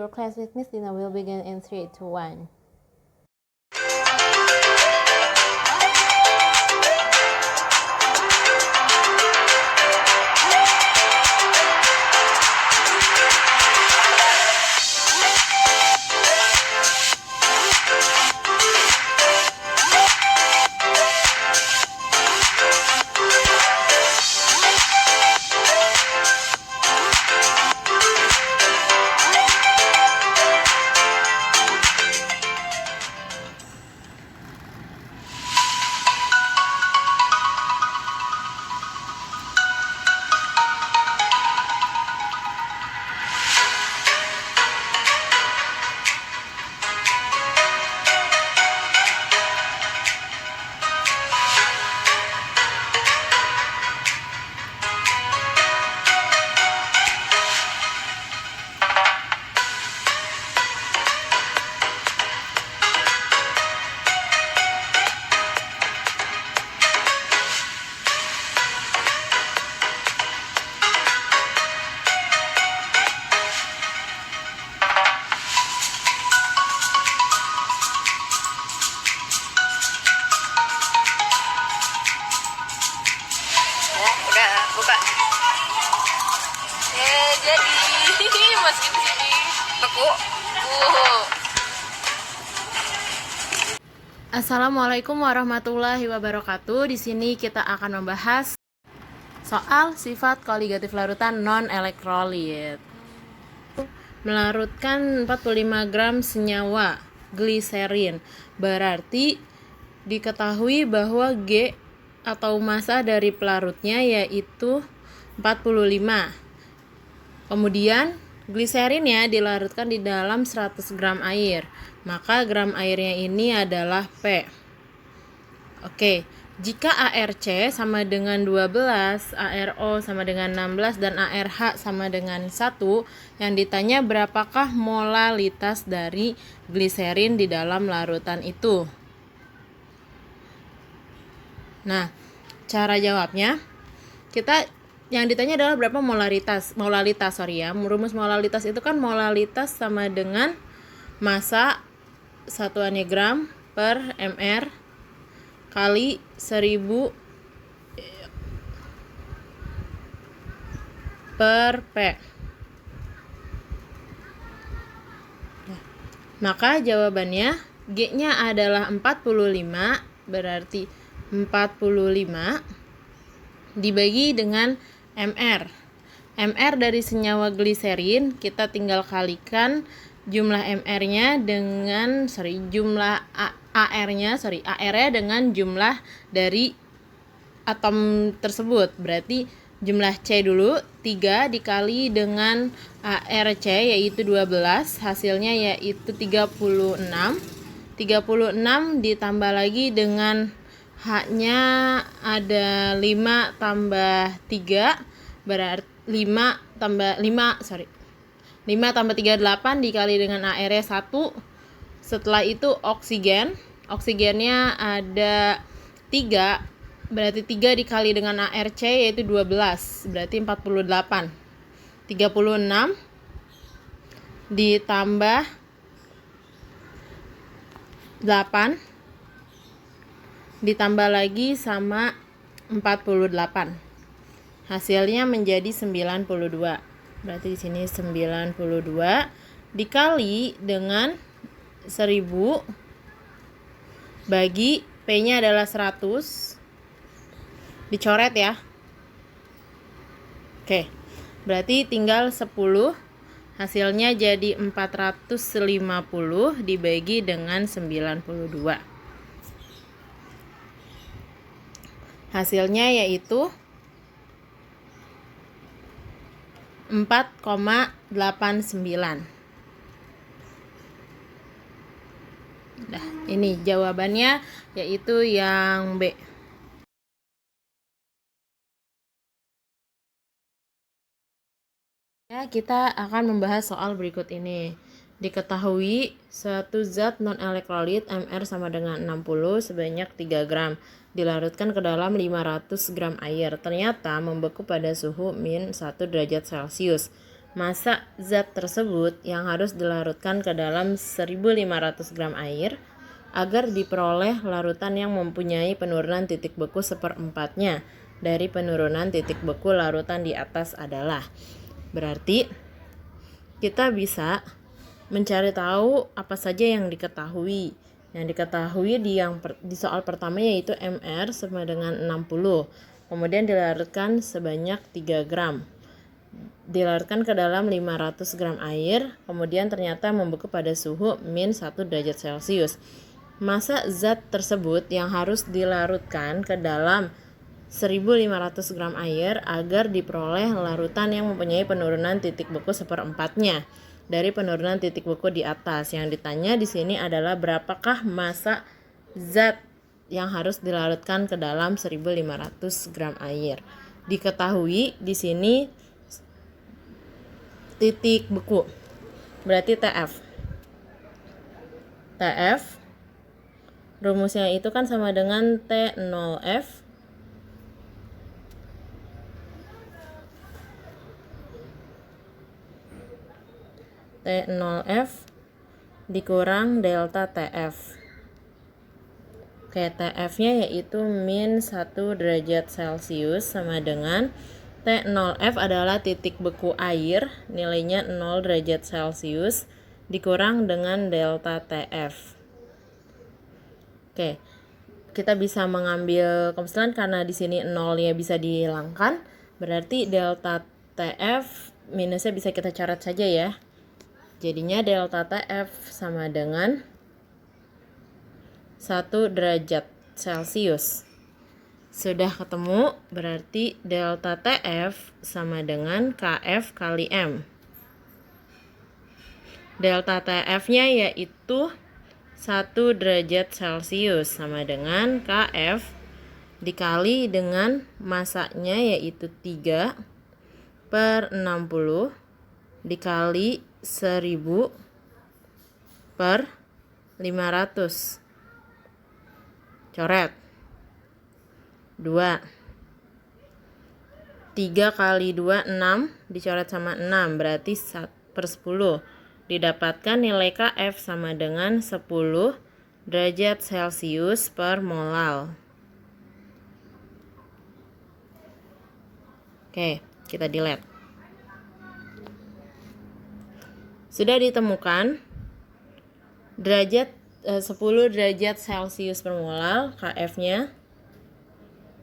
your class with Miss Dina will begin in 3, 2, 1. Udah buka jadi masukin di sini beku. Assalamualaikum warahmatullahi wabarakatuh. Di sini kita akan membahas soal sifat koligatif larutan non-elektrolit. Melarutkan 45 gram senyawa gliserin, berarti diketahui bahwa G atau massa dari pelarutnya yaitu 45. Kemudian gliserinnya dilarutkan di dalam 100 gram air, maka gram airnya ini adalah P. Oke, jika ARC sama dengan 12, ARO sama dengan 16, dan ARH sama dengan 1, yang ditanya berapakah molalitas dari gliserin di dalam larutan itu. Nah, cara jawabnya, yang ditanya adalah berapa molalitas. Rumus molalitas itu kan molalitas sama dengan massa satuannya gram per mr kali 1000 per P. Maka jawabannya G-nya adalah 45, berarti 45 dibagi dengan mr. mr dari senyawa gliserin kita tinggal kalikan jumlah mr-nya dengan jumlah AR-nya dengan jumlah dari atom tersebut. Berarti jumlah C dulu 3 dikali dengan ARC yaitu 12, hasilnya yaitu 36. 36 ditambah lagi dengan H-nya ada 5 tambah 3, berarti 5 tambah 3 8 dikali dengan AR-nya 1. Setelah itu oksigennya ada 3, berarti 3 dikali dengan ARC yaitu 12, berarti 48. 36 ditambah 8 ditambah lagi sama 48. Hasilnya menjadi 92. Berarti di sini 92 dikali dengan 1000 bagi P-nya adalah 100. Dicoret ya. Oke. Berarti tinggal 10. Hasilnya jadi 450 dibagi dengan 92. Hasilnya yaitu 4,89. Nah, ini jawabannya yaitu yang B. Ya, kita akan membahas soal berikut ini. Diketahui suatu zat non-elektrolit Mr sama dengan 60 sebanyak 3 gram dilarutkan ke dalam 500 gram air. Ternyata membeku pada suhu min 1 derajat Celcius. massa zat tersebut yang harus dilarutkan ke dalam 1.500 gram air agar diperoleh larutan yang mempunyai penurunan titik beku seperempatnya dari penurunan titik beku larutan di atas adalah. Berarti kita bisa mencari tahu apa saja yang diketahui. Yang diketahui di soal pertama yaitu MR sama dengan 60. Kemudian dilarutkan sebanyak 3 gram. Dilarutkan ke dalam 500 gram air, kemudian ternyata membeku pada suhu min 1 derajat Celcius. Massa zat tersebut yang harus dilarutkan ke dalam 1.500 gram air agar diperoleh larutan yang mempunyai penurunan titik beku seperempatnya dari penurunan titik beku di atas. Yang ditanya di sini adalah berapakah massa zat yang harus dilarutkan ke dalam 1.500 gram air. Diketahui di sini titik beku, berarti TF. TF rumusnya itu kan sama dengan T0F T0F dikurang delta TF. Oke, TF-nya yaitu min 1 derajat Celcius sama dengan T0F adalah titik beku air, nilainya 0 derajat Celcius dikurang dengan delta TF. Oke, kita bisa mengambil kebetulan karena di sini 0-nya bisa dihilangkan, berarti delta TF minusnya bisa kita coret saja ya. Jadinya delta TF sama dengan 1 derajat Celcius. Sudah ketemu, berarti delta TF sama dengan KF kali M. Delta TF-nya yaitu 1 derajat Celcius sama dengan KF dikali dengan massanya yaitu 3 per 60 dikali 1000 per 500. Coret 2. 3 kali 2 6 dicoret sama 6 berarti 1/10. Didapatkan nilai KF sama dengan 10 derajat Celcius per molal. Oke, kita delete. Sudah ditemukan derajat 10 derajat Celcius per molal, KF-nya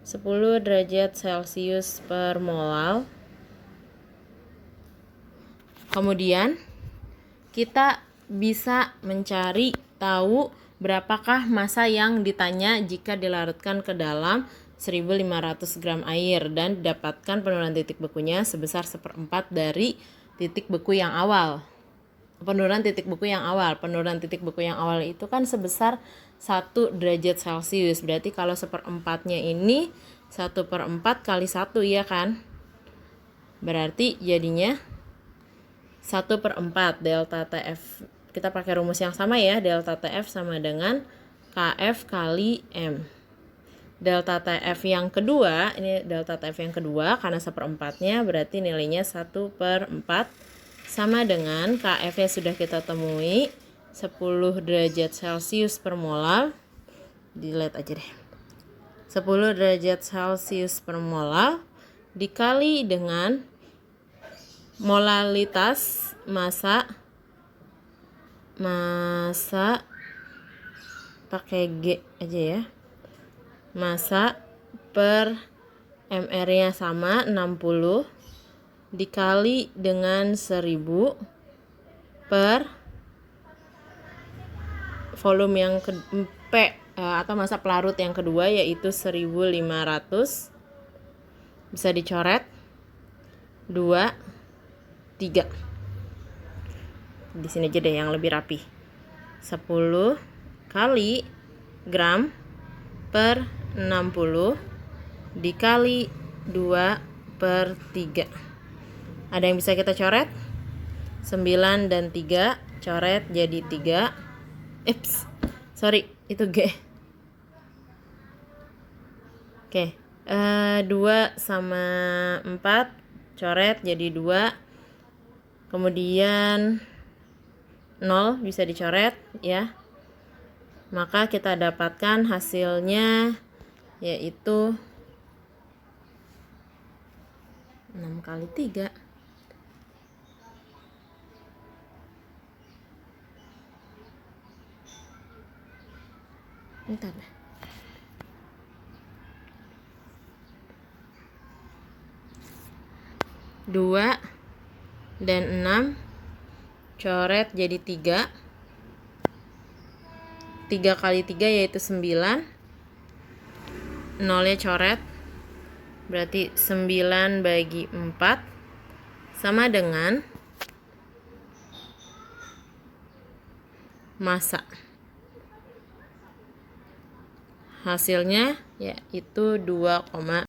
10 derajat Celcius per molal. Kemudian kita bisa mencari tahu berapakah massa yang ditanya jika dilarutkan ke dalam 1.500 gram air dan didapatkan penurunan titik bekunya sebesar 1/4 dari titik beku yang awal. Penurunan titik beku yang awal itu kan sebesar 1 derajat Celcius. Berarti kalau 1/4-nya ini 1/4 kali 1 ya kan. Berarti jadinya 1/4 delta TF. Kita pakai rumus yang sama ya. Delta TF sama dengan KF kali M. Delta TF yang kedua, ini delta TF yang kedua karena 1/4-nya berarti nilainya 1/4 sama dengan KF-nya sudah kita temui 10 derajat Celcius per molal. Delete aja deh. 10 derajat Celcius per molal dikali dengan molalitas massa pakai G aja ya. Massa per MR-nya sama 60 dikali dengan 1000 per volume yang P atau massa pelarut yang kedua yaitu 1.500. Bisa dicoret 2 3. Di sini aja deh yang lebih rapi. 10 kali gram per 60 dikali 2/3. Ada yang bisa kita coret? 9 dan 3 coret jadi 3. Itu G. Oke, 2 sama 4 coret jadi 2. kemudian 0 bisa dicoret ya. Maka kita dapatkan hasilnya yaitu 6 kali 3. Bentar. 2 dan 6 coret jadi 3. 3 kali 3 yaitu 9. 0-nya coret. Berarti 9 bagi 4 sama dengan massa. Hasilnya yaitu 2,5.